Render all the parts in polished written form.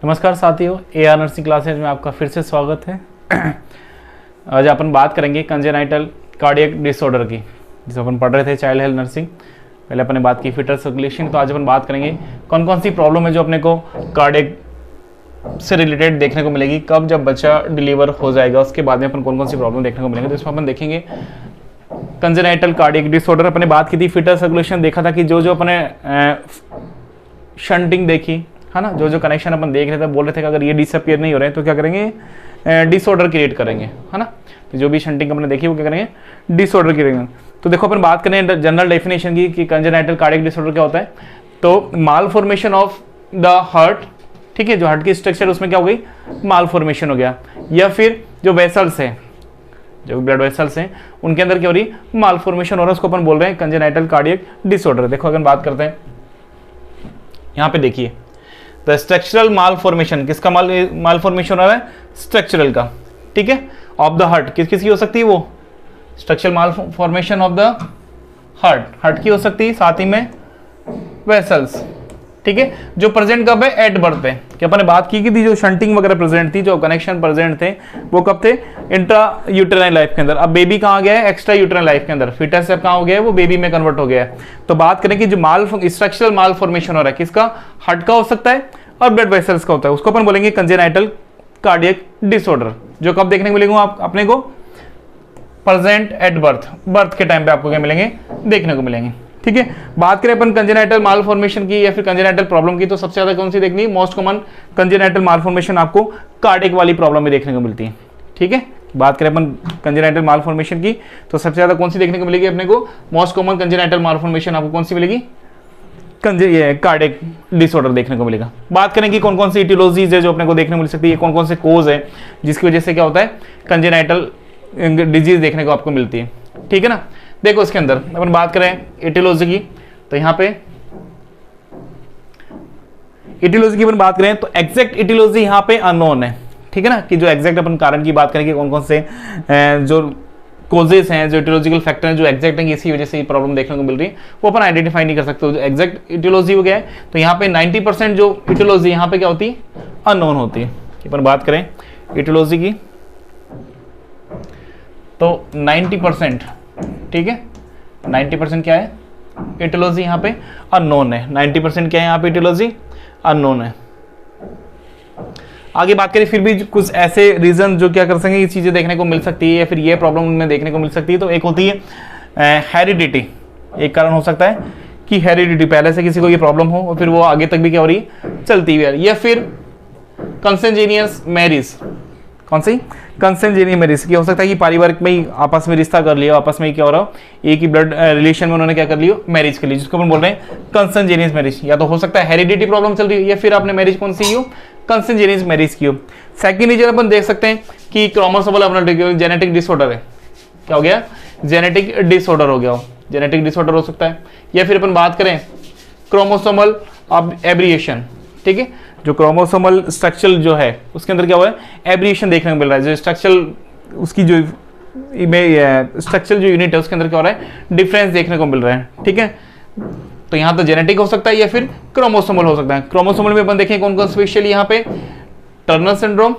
नमस्कार साथियों, AR nursing classes में आपका फिर से स्वागत है। आज अपन बात करेंगे कंजेनाइटल कार्डियक डिसऑर्डर की, जिसे अपन पढ़ रहे थे चाइल्ड हेल्थ नर्सिंग। पहले अपन ने बात की फिटल सर्कुलेशन, तो आज अपन बात करेंगे कौन कौन सी प्रॉब्लम है जो अपने को कार्डियक से रिलेटेड देखने को मिलेगी, कब जब बच्चा डिलीवर हो जाएगा उसके बाद में अपन कौन कौन सी प्रॉब्लम देखने को मिलेंगे। तो इसमें अपन देखेंगे कंजेनाइटल कार्डियक डिसऑर्डर। अपने बात की थी फिटल सर्कुलेशन, देखा था कि जो जो अपने शंटिंग देखी है ना, जो जो कनेक्शन अपन देख रहे थे, बोल रहे थे कि अगर ये डिसअपियर नहीं हो रहे हैं तो क्या करेंगे, डिसऑर्डर क्रिएट करेंगे, है ना। तो जो भी शंटिंग अपने देखी वो क्या करेंगे, डिसऑर्डर करेंगे। तो देखो अपन बात करें जनरल डेफिनेशन की कि कंजेनाइटल कार्डियक डिसऑर्डर क्या होता है। तो माल फॉर्मेशन ऑफ द हार्ट, ठीक है, जो हार्ट की स्ट्रक्चर उसमें क्या हो गई, माल फॉर्मेशन हो गया, या फिर जो वेसल्स हैं, जो ब्लड वेसल्स हैं उनके अंदर क्या हो रही, माल फॉर्मेशन हो रहा है, उसको अपन बोल रहे हैं कंजेनाइटल कार्डियक डिसऑर्डर। देखो अगर बात करते हैं, यहाँ पे देखिए द स्ट्रक्चरल माल फॉर्मेशन, किसका माल फॉर्मेशन हो रहा है, स्ट्रक्चरल का, ठीक है, ऑफ द हार्ट। किस किस की हो सकती है वो, structural mall formation of the heart की हो सकती है, साथ ही में वेसल्स, ठीक है, जो प्रेजेंट कब है, एट बर्थ है। कि अपन ने बात की थी जो शंटिंग वगैरह प्रेजेंट थी, जो कनेक्शन प्रेजेंट थे वो कब थे, इंट्रा यूटेराइन लाइफ के अंदर। अब बेबी कहाँ गया है, एक्स्ट्रा यूटेराइन लाइफ के अंदर, फिटस से कहाँ हो गया है, वो बेबी में कन्वर्ट हो गया है। तो बात करें कि जो स्ट्रक्चरल माल फॉर्मेशन हो रहा है, किसका, हार्ट का हो सकता है और ब्लड वेसल्स का होता है, उसको अपन बोलेंगे कंजेनाइटल कार्डियक डिसऑर्डर। जो कब देखने को मिलेंगे आप अपने को, प्रेजेंट एट बर्थ के टाइम पे आपको क्या मिलेंगे, देखने को मिलेंगे, ठीक है। बात करें अपन कंजेनाइटल माल फॉर्मेशन की या फिर कंजेनाइटल प्रॉब्लम की, तो सबसे ज्यादा कौन सी देखनी है, मोस्ट कॉमन कंजेनाइटल माल फॉर्मेशन आपको कार्डियक वाली प्रॉब्लम में देखने को मिलती है, ठीक है। बात करें अपन कंजेनाइटल माल फॉर्मेशन की, तो सबसे ज्यादा कौन सी देखने को मिलेगी अपने को, मोस्ट कॉमन कंजेनाइटल माल फॉर्मेशन आपको कौन सी मिलेगी, कार्डियक डिसऑर्डर देखने को मिलेगा। बात करें कि कौन कौन सी इटियोलॉजीज है जो अपने को देखने को मिल सकती है, कौन कौन से कोज है जिसकी वजह से क्या होता है, कंजेनाइटल डिजीज देखने को आपको मिलती है, ठीक है ना। देखो इसके अंदर अपन बात करें इटियोलॉजी की, तो यहाँ पे इटियोलॉजी की अपन बात करें तो एग्जैक्ट इटियोलॉजी यहाँ पे अननोन है, ठीक है ना, कि जो एग्जैक्ट अपन कारण की बात करेंगे कौन कौन से जो कोजेस हैं, जो इटियोलॉजिकल फैक्टर हैं जो एग्जैक्ट हैं, इसी वजह से ये प्रॉब्लम देखने को मिल रही है, वो अपन आइडेंटिफाई नहीं कर सकते। जो एग्जैक्ट इटियोलॉजी हो गया है, तो यहाँ पे 90% जो इटियोलॉजी यहाँ पे क्या होती है, अननोन होती है। अपन बात करें इटियोलॉजी की तो 90%, ठीक है, 90% क्या है, इटियोलॉजी यहाँ पे अननोन है। 90% क्या है यहाँ पे, इटियोलॉजी अननोन है। आगे बात करें फिर भी कुछ ऐसे रीजन जो क्या कर सकेंगे, ये चीजें देखने को मिल सकती है या फिर ये प्रॉब्लम में देखने को मिल सकती है। तो एक होती है हेरिडिटी, एक कारण हो सकता है कि हेरिडिटी, पहले से किसी को ये प्रॉब्लम हो और फिर वो आगे तक भी क्या हो रही है, चलती हुई है, या फिर कंसेंजेनियस मैरिज, कौन सी, कंसेंजेनियस मैरिज की हो सकता है कि पारिवारिक में ही आपस में रिश्ता कर लिया, आपस में ही क्या हो रहा हो, एक ही ब्लड रिलेशन में उन्होंने क्या कर लिया, मैरिज कर ली, जिसको अपन बोल रहे हैं कंसेंजेनियस मैरिज। या तो हो सकता है हेरिडिटी प्रॉब्लम चल रही है, या फिर आपने मैरिज कौन सी की हो, कंसेंजेनियस मैरिज की हो। सेकंड रीजन अपन देख सकते हैं कि क्रोमोसोमल अबनॉर्मलिटी, जेनेटिक डिसऑर्डर है, क्या हो गया, जेनेटिक डिसऑर्डर हो गया हो, जेनेटिक डिसऑर्डर हो सकता है। या फिर अपन बात करें क्रोमोसोमल एब्रिएशन, ठीक है, जो क्रोमोसोमल स्ट्रक्चर जो है उसके अंदर क्या हुआ है, एब्रिएशन देखने को मिल रहा है, जो स्ट्रक्चर उसकी जो स्ट्रक्चर जो यूनिट है उसके अंदर क्या हो रहा है, डिफरेंस देखने को मिल रहा है, ठीक है। तो यहाँ तो जेनेटिक हो सकता है या फिर क्रोमोसोमल हो सकता है। क्रोमोसोमल में अपन देखें कौन कौन स्पेशली यहाँ पे, टर्नर सिंड्रोम,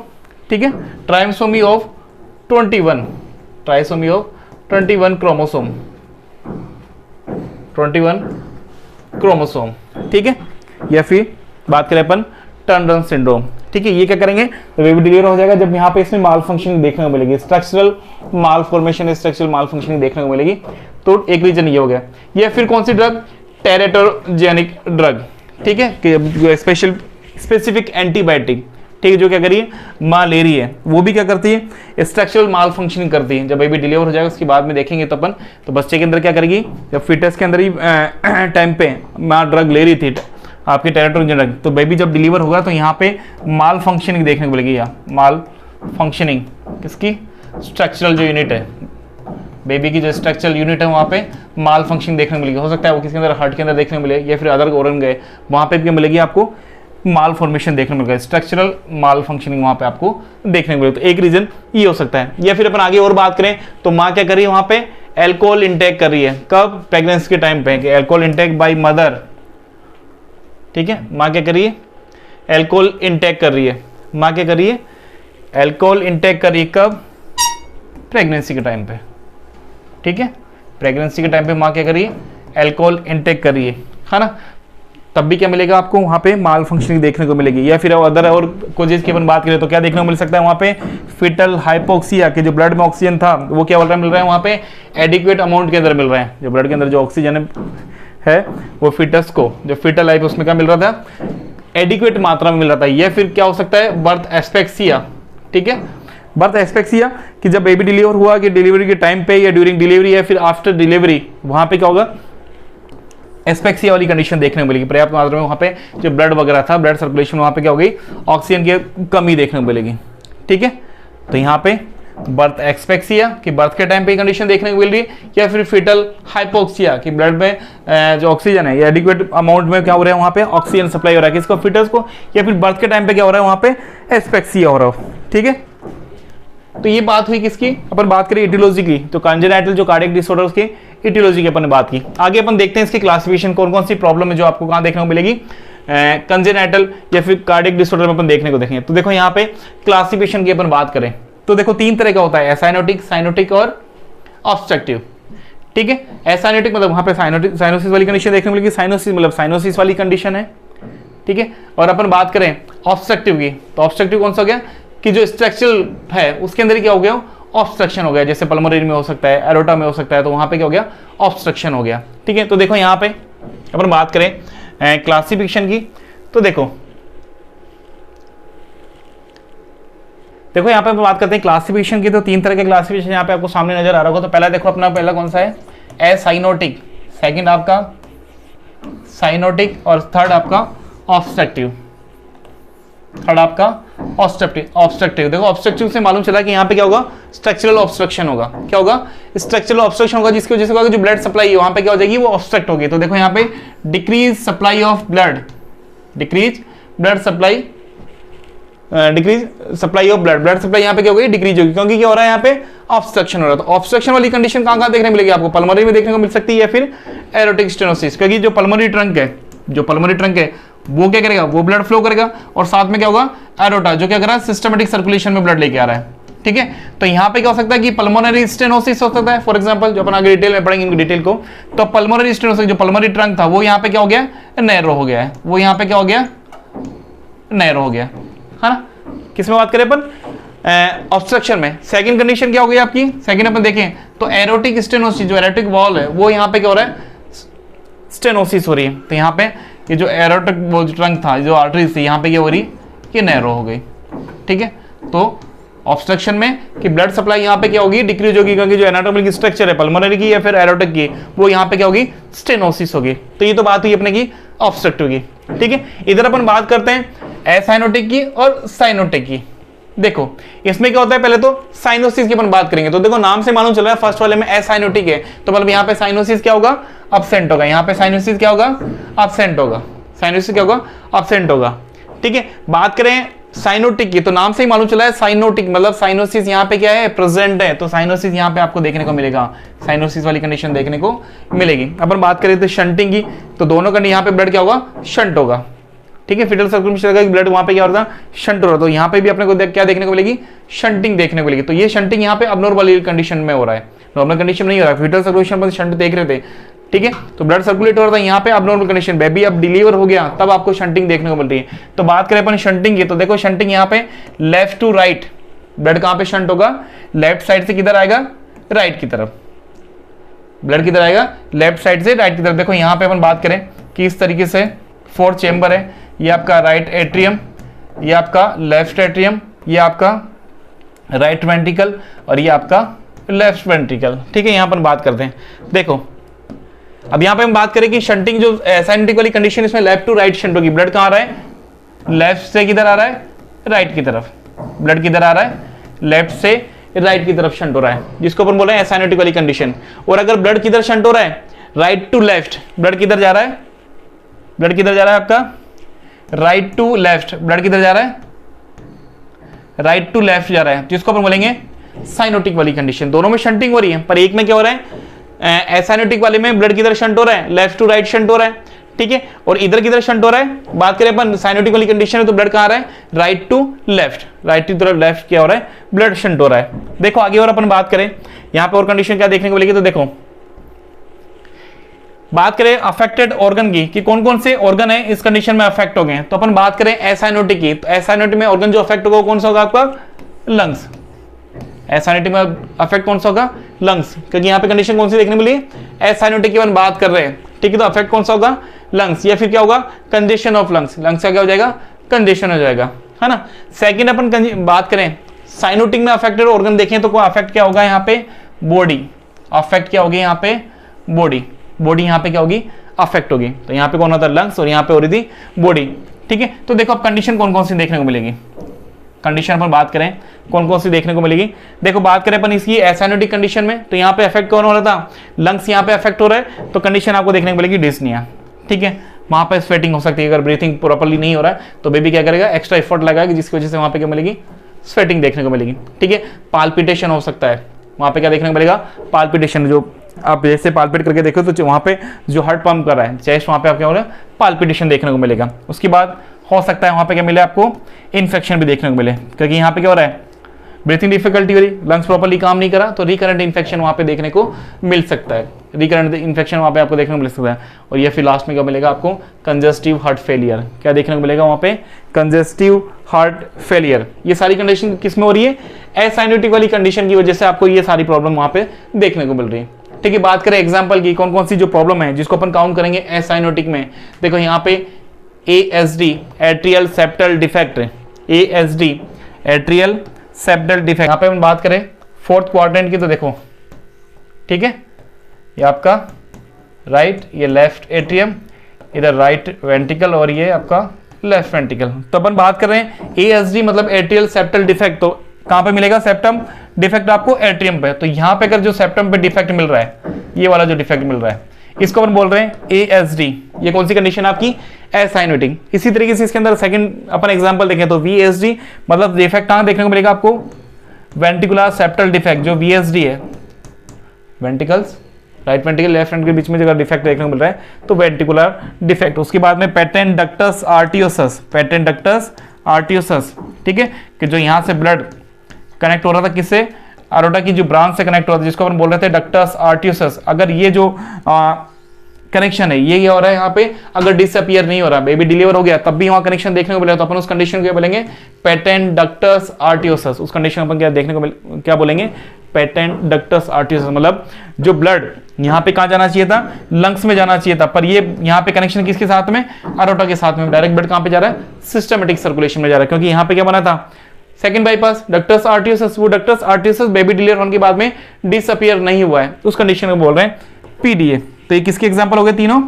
ठीक है, trisomy of 21, trisomy of 21 chromosome, 21 chromosome, ठीक है। या फिर बात करें अपन टर्नर सिंड्रोम, ठीक है, ये क्या करेंगे, बेबी डिलीवर हो जाएगा जब यहाँ पे इसमें माल फंक्शनिंग देखने को मिलेगी, स्ट्रक्चरल माल फॉर्मेशन, स्ट्रक्चरल माल फंक्शनिंग देखने को मिलेगी। तो एक रीजन ये हो गया। या फिर कौन सी ड्रग, टेरेटोजेनिक ड्रग, ठीक है, कि स्पेसिफिक एंटीबायोटिक, ठीक है, जो क्या करिए, मलेरिया है, वो भी क्या करती है, स्ट्रक्चरल माल फंक्शनिंग करती है। जब बेबी डिलीवर हो जाएगा उसके बाद में देखेंगे तो अपन, तो बच्चे के अंदर क्या करेगी, जब फिटस के अंदर ही टाइम पे माँ ड्रग ले रही थी आपके टेरेटोजेनिक ड्रग, तो बेबी जब डिलीवर होगा तो यहाँ पे माल फंक्शनिंग देखने को मिलेगी, यहाँ माल फंक्शनिंग किसकी, स्ट्रक्चरल जो यूनिट है, बेबी की जो स्ट्रक्चरल यूनिट है वहाँ पे माल फंक्शनिंग देखने को मिलेगी। हो सकता है वो किसके अंदर, हार्ट के अंदर देखने को मिले, या फिर अदर ऑर्गन गए वहाँ पे क्या मिलेगी आपको, माल फॉर्मेशन देखने को मिलेगा, स्ट्रक्चरल माल फंक्शनिंग वहाँ पे आपको देखने को मिलेगा। तो एक रीजन ये हो सकता है। या फिर अपन आगे और बात करें तो माँ क्या कर रही है वहाँ पे, एल्कोहल इंटेक कर रही है, कब, प्रेगनेंसी के टाइम पे, एल्कोहल इंटेक बाय मदर, ठीक है, माँ क्या करिए, एल्कोहल इनटेक कर रही है, माँ क्या कर रही है, एल्कोहल इनटेक कर रही है, कब, प्रेगनेंसी के टाइम पे, ठीक है, प्रेगनेंसी के टाइम पे माँ क्या कर रही है, एल्कोहल इनटेक कर रही है ना, तब भी क्या मिलेगा आपको वहाँ पे माल फंक्शनिंग देखने को मिलेगी। या फिर अदर और कोजेज की अपन बात करें तो क्या देखने को मिल सकता है वहाँ पे, फिटल हाइपोक्सिया, कि जो ब्लड में ऑक्सीजन था वो क्या मिल रहा है वहाँ पे, एडिक्वेट अमाउंट के अंदर मिल रहा है, जो ब्लड के अंदर जो ऑक्सीजन है वो फिटस को, जो फिटल लाइफ उसमें क्या मिल रहा था, एडिक्वेट मात्रा में मिल रहा था। या फिर क्या हो सकता है, बर्थ एस्पेक्सिया, ठीक है, बर्थ एस्पेक्सिया कि जब बेबी डिलीवर हुआ कि डिलीवरी के टाइम पे या ड्यूरिंग डिलीवरी या फिर आफ्टर डिलीवरी, वहां पे क्या होगा, एस्पेक्सिया वाली कंडीशन देखने को मिलेगी, पर्याप्त मात्रा में वहां पे जो ब्लड वगैरह था, ब्लड सर्कुलेशन वहां पे क्या होगी, ऑक्सीजन की कमी देखने को मिलेगी, ठीक है। तो यहाँ पे बर्थ एक्सपेक्सिया कि बर्थ के टाइम पे कंडीशन देखने को मिल रही है, या फिर फिटल हाइपोक्सिया कि ब्लड में जो ऑक्सीजन है ये एडिक्वेट अमाउंट में क्या हो रहा है वहाँ पे ऑक्सीजन सप्लाई हो रहा है किसको, फिटस को, या फिर बर्थ के टाइम पे क्या हो रहा है वहाँ पे एस्पेक्सिया हो रहा हो, ठीक है। तो ये बात हुई किसकी, अपन बात करें इटियोलॉजी की, तो कंजेनाइटल जो कार्डियक डिसऑर्डर्स की इटियोलॉजी की अपन ने बात की। आगे अपन देखते हैं इसकी क्लासिफिकेशन, कौन कौन सी प्रॉब्लम है जो आपको कहाँ देखने को मिलेगी, कंजेनाइटल या फिर कार्डियक डिसऑर्डर में अपन देखने को देखेंगे। तो देखो यहाँ पे क्लासिफिकेशन की अपन बात करें तो देखो 3 तरह का होता है, एसाइनोटिक, साइनोटिक और ऑब्स्ट्रक्टिव, ठीक है। एसाइनोटिक मतलब वहां पे साइनोसिस वाली कंडीशन देखने को मिलेगी, साइनोसिस मतलब साइनोसिस वाली कंडीशन है, ठीक है। और अपन बात करें ऑब्स्ट्रक्टिव की, तो ऑब्स्ट्रक्टिव कौन सा हो गया कि जो स्ट्रक्चरल है उसके अंदर क्या हो गया, ऑब्स्ट्रक्शन हो गया, जैसे पल्मोनरी में हो सकता है, एरोटा में हो सकता है, तो वहां पे क्या हो गया, ऑब्स्ट्रक्शन हो गया, ठीक है। तो देखो यहाँ पे अपन बात करें क्लासिफिकेशन की, तो देखो यहाँ पे हम बात करते हैं क्लासिफिकेशन की, तो 3 तरह के क्लासिफिकेशन यहाँ पे आपको सामने नजर आ रहा होगा। तो पहला देखो अपना, पहला कौन सा है, एसाइनोटिक, सेकंड आपका साइनोटिक और थर्ड आपका ऑब्स्ट्रक्टिव, थर्ड आपका ऑब्स्ट्रक्टिव। देखो ऑब्स्ट्रक्टिव से मालूम चला कि यहाँ पे क्या होगा, स्ट्रक्चरल ऑब्स्ट्रक्शन होगा, क्या होगा, स्ट्रक्चरल ऑब्स्ट्रक्शन होगा, जिसकी वजह से होगा जो ब्लड सप्लाई है वहां पे क्या हो जाएगी, वो ऑब्स्ट्रक्ट होगी। तो देखो यहाँ पे decrease supply of blood, decrease blood supply, decrease supply of blood, blood supply यहाँ पे क्या होगी, डिक्रीज होगी, क्योंकि क्या हो रहा है यहाँ पे ऑब्स्ट्रक्शन हो रहा है। तो ऑब्स्ट्रक्शन वाली कंडीशन कहाँ देखने मिलेगी आपको, पल्मोनरी में देखने को मिल सकती है या फिर एरोटिक स्टेनोसिस, क्योंकि जो पल्मोनरी ट्रंक है, जो पल्मोनरी ट्रंक है वो क्या करेगा, वो ब्लड फ्लो करेगा, और साथ में क्या होगा, एरोटा जो क्या कर रहा है, सिस्टमेटिक सर्कुलेशन में ब्लड लेके आ रहा है, ठीक है। तो यहाँ पे क्या हो सकता है कि पल्मोनरी स्टेनोसिस हो सकता है, फॉर एग्जांपल जो अपन आगे डिटेल में पढ़ेंगे इनकी डिटेल को। तो पल्मोनरी स्टेनोसिस, जो पल्मोनरी ट्रंक था वो यहाँ पे क्या हो गया, नैरो हो गया है, वो यहाँ पे क्या हो गया, नैरो हो गया, है ना। किसमें बात करें अपन, ऑब्स्ट्रक्शन में। सेकंड कंडीशन क्या हो गई आपकी, सेकंड अपन देखें तो एरोटिक स्टेनोसिस, जो एरोटिक वॉल है वो यहाँ पे क्या हो रहा है, स्टेनोसिस हो रही है। तो यहाँ पे ये जो एरोटिक वो जो ट्रंक था, जो आर्टरीज थी, यहाँ पे क्या हो रही, ये नैरो हो गई, ठीक है। तो ऑब्स्ट्रक्शन में कि ब्लड सप्लाई यहाँ पे क्या होगी, डिक्रीज होगी, क्योंकि जो एनाटॉमिकल स्ट्रक्चर है पल्मोनरी की या फिर एरोटिक की, वो यहाँ पे क्या होगी, स्टेनोसिस होगी। तो ये तो बात हुई अपने की ऑब्स्ट्रक्टिव की, ठीक है। इधर अपन बात करते हैं एसाइनोटिक की और साइनोटिक की। देखो इसमें क्या होता है, पहले तो साइनोसिस की अपन बात करेंगे। तो देखो नाम से मालूम चल रहा है फर्स्ट वाले में एसाइनोटिक है, तो मतलब यहाँ पे साइनोसिस क्या होगा, अब्सेंट होगा, यहाँ पे साइनोसिस क्या होगा, अब्सेंट होगा, साइनोसिस क्या होगा, अब्सेंट होगा, ठीक है। बात करें साइनोटिक की, तो नाम से ही मालूम चला है साइनोटिक मतलब साइनोसिस यहाँ पे क्या है, प्रेजेंट है, तो साइनोसिस यहाँ पे आपको देखने को मिलेगा, साइनोसिस वाली कंडीशन देखने को मिलेगी। अपन बात करें तो शंटिंग की, तो दोनों कंडीशन यहाँ पे ब्लड क्या होगा, शंट होगा, ठीक है। फिटल सर्कुलेशन ब्लड वहां पे क्या होता है, शंट हो रहा है, तो यहाँ पे भी अपने को क्या देखने को मिलेगी, शंटिंग देखने को मिलेगी। तो ये शंटिंग यहाँ पे अबनॉर्मल कंडीशन में हो रहा है, नॉर्मल कंडीशन नहीं हो रहा है। फिटल सर्कुलेशन पर शंट देख रहे थे, ठीक है, तो ब्लड सर्कुलेट हो रहा था, यहाँ पे अबनॉर्मल कंडीशन, बेबी अब डिलीवर हो गया तब आपको शंटिंग देखने को मिल रही है। तो बात करें अपन शंटिंग की, तो देखो शंटिंग यहाँ पे लेफ्ट टू राइट, ब्लड कहाँ पे शंट होगा, लेफ्ट साइड से किधर आएगा, राइट की तरफ, ब्लड किधर आएगा, लेफ्ट साइड से राइट की तरफ। देखो यहाँ पे अपन बात करें कि इस तरीके से 4 चेंबर है, ये आपका राइट एट्रियम, ये आपका लेफ्ट एट्रियम, ये आपका राइट वेंट्रिकल और ये आपका लेफ्ट वेंट्रिकल, ठीक है। यहाँ पर बात करते हैं, देखो अब यहाँ पे हम बात करें कि शंटिंग जो एसाइनोटिक वाली कंडीशन, इसमें लेफ्ट टू राइट शंट होगी, ब्लड कहाँ आ रहा है, लेफ्ट से किधर आ रहा है, राइट की तरफ, ब्लड किधर आ रहा है, लेफ्ट से राइट की तरफ शंट हो रहा है, जिसको अपन बोल रहे हैं एसाइनोटिक वाली कंडीशन। और अगर ब्लड किधर शंट हो रहा है, राइट टू लेफ्ट, ब्लड किधर जा रहा है, ब्लड किधर जा रहा है आपका, राइट टू लेफ्ट, ब्लड किधर जा रहा है, राइट टू लेफ्ट जा रहा है, जिसको अपन बोलेंगे साइनोटिक वाली कंडीशन। दोनों में शंटिंग हो रही है, पर एक में क्या हो रहा है, एसाइनोटिक वाले में ब्लड किधर शंट हो रहा है, लेफ्ट टू राइट शंट हो रहा है, ठीक है। और इधर किधर शंट हो रहा है, बात करें अपन साइनोटिक वाली कंडीशन है तो ब्लड कहाँ आ रहा है, right to left, right to left क्या हो रहा है, ब्लड शंट हो रहा है। देखो आगे और अपन बात करें यहां पे और कंडीशन क्या देखने को मिलेगी, तो देखो बात करें अफेक्टेड ऑर्गन की कि कौन कौन से ऑर्गन है इस कंडीशन में अफेक्ट हो गए, तो अपन बात करें एसाइनोटिक की, तो एसाइनोटिक में ऑर्गन जो अफेक्ट होगा कौन सा होगा आपका, लंग्स। एसाइनोटिक में अफेक्ट कौन सा होगा, लंग्स, क्योंकि यहाँ पे कंडीशन कौन सी देखने मिली, एसाइनोटिक की अपन बात कर रहे हैं, ठीक है। तो अफेक्ट कौन सा होगा, लंग्स, या फिर क्या होगा, कंजेशन ऑफ लंग्स, लंग्स का क्या हो जाएगा, कंजेशन हो जाएगा, है ना। सेकंड अपन बात करें साइनोटिक में अफेक्टेड ऑर्गन देखें तो अफेक्ट क्या होगा यहाँ पे, बॉडी, अफेक्ट क्या होगी यहाँ पे, बॉडी, बॉडी यहाँ पे क्या होगी, अफेक्ट होगी। तो यहाँ पे कौन होता है, लंग्स, और यहाँ पे हो रही थी बॉडी, ठीक है। तो देखो अब कंडीशन कौन कौन सी देखने को मिलेगी, कंडीशन पर बात करें कौन कौन सी देखने को मिलेगी। देखो बात करें अपन इसकी एसाइनोटिक कंडीशन में, तो यहाँ पे अफेक्ट कौन हो रहा था, लंग्स यहाँ पे अफेक्ट हो रहा है, तो कंडीशन आपको देखने को मिलेगी डिस्निया, ठीक है। वहां पे स्वेटिंग हो सकती है, अगर ब्रीथिंग प्रॉपर्ली नहीं हो रहा है तो बेबी क्या करेगा, एक्स्ट्रा एफर्ट लगाएगा, जिसकी वजह से वहां पे क्या मिलेगी, स्वेटिंग देखने को मिलेगी, ठीक है। पाल्पिटेशन हो सकता है, वहां पे क्या देखने को मिलेगा, पाल्पिटेशन, जो आप जैसे पाल्पिट करके देखो तो वहां पे जो हार्ट पंप कर रहा है चेस्ट, वहां पे आप क्या हो रहा है, पाल्पिटेशन देखने को मिलेगा। उसके बाद हो सकता है वहां पे क्या मिले आपको, इन्फेक्शन भी देखने को मिले, क्योंकि यहाँ पे क्या हो रहा है, ब्रीथिंग डिफिकल्टी हो रही, लंग्स प्रॉपर्ली काम नहीं करा, तो रिकरेंट इन्फेक्शन वहां पे देखने को मिल सकता है, रिकरेंट इन्फेक्शन वहां पे आपको देखने को मिल सकता है। और ये फिर लास्ट में क्या मिलेगा आपको, कंजेस्टिव हार्ट फेलियर, क्या देखने को मिलेगा वहां पे, कंजेस्टिव हार्ट फेलियर। ये सारी कंडीशन किस में हो रही है, एसाइनोटिक वाली कंडीशन की वजह से आपको ये सारी प्रॉब्लम वहां पे देखने को मिल रही है, ठीक है। बात करें एग्जाम्पल की, कौन कौन सी जो प्रॉब्लम है जिसको अपन काउंट करेंगे एसाइनोटिक में, देखो यहाँ पे ASD atrial septal defect, ASD atrial septal defect, यहाँ पे हम बात करें फोर्थ क्वाड्रेंट की, तो देखो ठीक है, ये आपका राइट, ये लेफ्ट एट्रियम, इधर राइट वेंट्रिकल, और ये आपका लेफ्ट वेंट्रिकल। तो अपन बात कर रहे हैं ASD मतलब एट्रियल सेप्टल डिफेक्ट, तो कहां पे मिलेगा, सेप्टम डिफेक्ट आपको एट्रियम पे, तो यहां पे अगर जो सेप्टम पे डिफेक्ट मिल रहा है, ये वाला जो डिफेक्ट मिल रहा है, इसको अपन बोल रहे हैं ASD। ये कौन सी कंडीशन आपकी, एसाइनोटिक। इसी तरीके से इसके अंदर सेकंड अपन एग्जांपल देखें तो VSD मतलब डिफेक्ट कहां देखने को मिलेगा आपको, वेंट्रिकुलर सेप्टल डिफेक्ट, जो VSD है, ventricles, right ventricle left ventricle के बीच में जगह डिफेक्ट देखने को मिल रहा है, तो वेंट्रिकुलर डिफेक्ट। उसके बाद में patent ductus arteriosus, patent ductus arteriosus, ठीक है, कि जो यहां से ब्लड कनेक्ट हो रहा था किससे, अरोटा की जो ब्रांच से कनेक्ट हो रहा था, जिसको अपन बोल रहे थे डक्टस आर्टियोसस। अगर ये जो कनेक्शन है ये हो रहा है यहाँ पे, अगर डिसअपियर नहीं हो रहा, बेबी डिलीवर हो गया तब भी वहां कनेक्शन देखने को मिलेगा, तो अपन उस कंडीशन को क्या बोलेंगे, पेटेंट डक्टस आर्टियोसस। उस कंडीशन अपन क्या देखने को क्या बोलेंगे, पेटेंट डक्टस आर्टियोसस, मतलब जो ब्लड यहाँ पे कहाँ जाना चाहिए था, लंग्स में जाना चाहिए था, पर ये यहाँ पे कनेक्शन किसके साथ में, अरोटा के साथ में, डायरेक्ट ब्लड कहाँ पे जा रहा है, सिस्टमेटिक सर्कुलेशन में जा रहा है, क्योंकि यहाँ पे क्या बना था, सेकंड बाईपास डक्टस आर्टियोसस, वो डक्टस आर्टियोसस बेबी डिलीवर होने के बाद में डिसअपियर नहीं हुआ है, उस कंडीशन को बोल रहे हैं PDA। तो ये किसके एग्जांपल हो गए तीनों,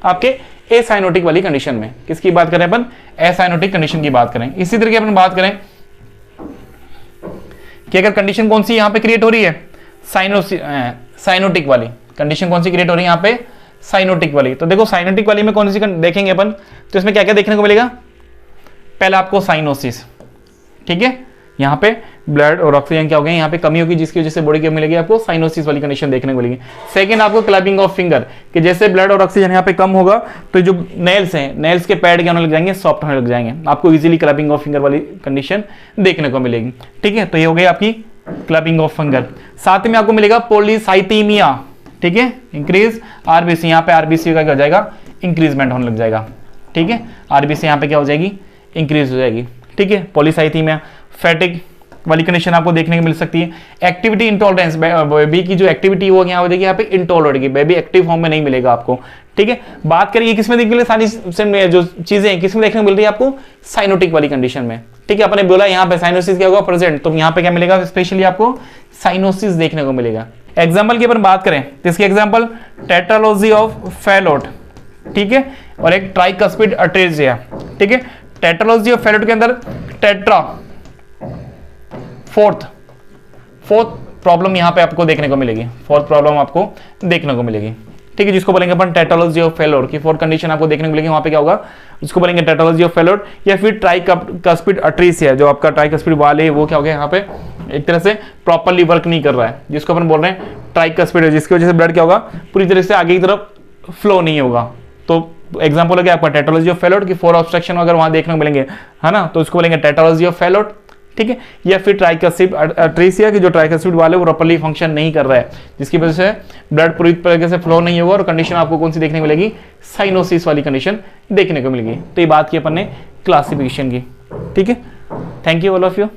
आपके एसाइनोटिक वाली कंडीशन में। किसकी बात करें अपन, एसाइनोटिक कंडीशन की बात करें। इसी तरीके अपन बात करें कि अगर कंडीशन कौन सी यहां पे क्रिएट हो रही है, साइनोटिक वाली कंडीशन कौन सी क्रिएट हो रही है यहाँ पे, साइनोटिक वाली। तो देखो साइनोटिक वाली में कौन सी देखेंगे अपन, तो इसमें क्या क्या देखने को मिलेगा, पहले आपको साइनोसिस, ठीक है, यहाँ पे ब्लड और ऑक्सीजन क्या हो गया, यहाँ पे कमी होगी, जिसकी वजह से बॉडी क्या मिलेगी आपको, साइनोसिस वाली कंडीशन देखने को मिलेगी। सेकंड आपको क्लैपिंग ऑफ फिंगर, कि जैसे ब्लड और ऑक्सीजन यहाँ पे कम होगा तो जो नेल्स हैं, नेल्स के पैड क्या होने लग जाएंगे, सॉफ्ट होने लग जाएंगे, आपको इजीली क्लैपिंग ऑफ फिंगर वाली कंडीशन देखने को मिलेगी, ठीक है। तो ये हो गई आपकी क्लैपिंग ऑफ फिंगर। साथ में आपको मिलेगा पॉलीसाइथीमिया, ठीक है, इंक्रीज RBC, यहाँ पे RBC का क्या हो जाएगा, इंक्रीजमेंट होने लग जाएगा, ठीक है, RBC यहाँ पे क्या हो जाएगी, इंक्रीज हो जाएगी, ठीक है। पॉलीसाइथीमिया, फैटिक वाली कंडीशन आपको देखने को मिल सकती है। एक्टिविटी इंटॉलरेंस, बेबी की जो एक्टिविटी वो यहाँ हो जाएगी, यहाँ पे इंटॉलरेंट की, बेबी एक्टिव फॉर्म में नहीं मिलेगा आपको, ठीक है। बात करिए किसमें देखने सारी जो चीजें हैं किसमें देखने को मिल रही है आपको, साइनोटिक वाली कंडीशन में, ठीक है। अपने बोला यहाँ पे साइनोसिस क्या होगा, प्रेजेंट, तो यहाँ पे क्या मिलेगा, स्पेशली आपको साइनोसिस देखने को मिलेगा। एग्जाम्पल की अपन बात करें तो इसकी एग्जाम्पल टेट्रालॉजी ऑफ फैलोट, ठीक है, और एक ट्राइकस्पिड अट्रेसिया, ठीक है। टेट्रालॉजी ऑफ फैलोट के अंदर टेट्रा, फोर्थ प्रॉब्लम यहाँ पे आपको देखने को मिलेगी, फोर्थ प्रॉब्लम आपको देखने को मिलेगी, ठीक है, जिसको बोलेंगे अपन टेट्रालॉजी ऑफ फेलोर की फोर्थ कंडीशन आपको देखने को मिलेगी। वहां पे क्या होगा, उसको बोलेंगे टेट्रालॉजी ऑफ फेलोर, या फिर ट्राइकस्पिड अट्रेसिया, जो आपका ट्राइकस्पिड वाल है वो क्या हो गया, यहाँ पे एक तरह से प्रॉपरली वर्क नहीं कर रहा है, जिसको अपन बोल रहे हैं ट्राइकस्पिड, जिसकी वजह से ब्लड क्या होगा, पूरी तरह से आगे की तरफ फ्लो नहीं होगा, तो एग्जाम्पल हो गया आपका टेट्रोलॉजी ऑफ फेलोट की 4 ऑब्स्ट्रक्शन अगर वहां देखने को मिलेंगे, है ना, तो उसको बोलेंगे टेट्रोलॉजी ऑफ फेलोट, ठीक है। या फिर ट्राइकासिड अट्रेसिया की जो ट्राइकासिड वाले वो प्रॉपर्ली फंक्शन नहीं कर रहा है, जिसकी वजह से ब्लड पूरी तरीके से फ्लो नहीं होगा, और कंडीशन आपको कौन सी देखने को मिलेगी, साइनोसिस वाली कंडीशन देखने को मिलेगी। तो ये बात की अपन ने क्लासिफिकेशन की, ठीक है। Thank you all of you.